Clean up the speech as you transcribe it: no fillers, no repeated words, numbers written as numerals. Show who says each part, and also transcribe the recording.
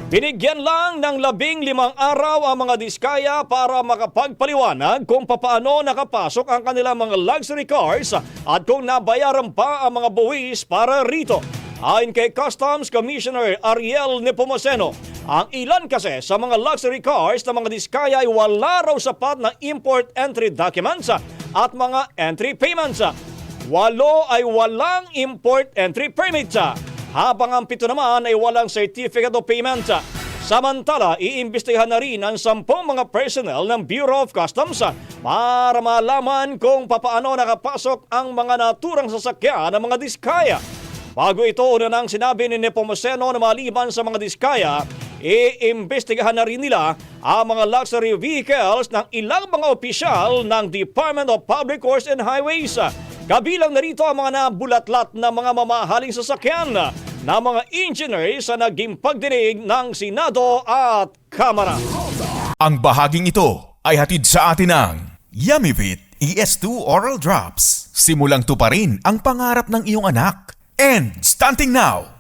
Speaker 1: Binigyan lang ng 15 araw ang mga diskaya para makapagpaliwanag kung papaano nakapasok ang kanilang mga luxury cars at kung nabayaran pa ang mga buwis para rito. Ayon kay Customs Commissioner Ariel Nepomuceno, ang ilan kasi sa mga luxury cars na mga diskaya ay wala raw sapat na import entry documents at mga entry payments. 8 ay walang import entry permit, habang ang 7 naman ay walang certificate of payment. Samantala, iimbestigahan na rin ang 10 mga personnel ng Bureau of Customs para malaman kung papaano nakapasok ang mga naturang sasakyan ng mga diskaya. Bago ito, una nang sinabi ni Nepomuceno na maliban sa mga diskaya, iimbestigahan na rin nila ang mga luxury vehicles ng ilang mga opisyal ng Department of Public Works and Highways. Kabilang na rito ang mga nabulatlat na mga mamahaling sasakyan na mga engineers sa naging pagdinig ng Senado at Kamara.
Speaker 2: Ang bahaging ito ay hatid sa atin ng Yummyvit ES2 Oral Drops. Simulang tuparin ang pangarap ng iyong anak. And stunting now!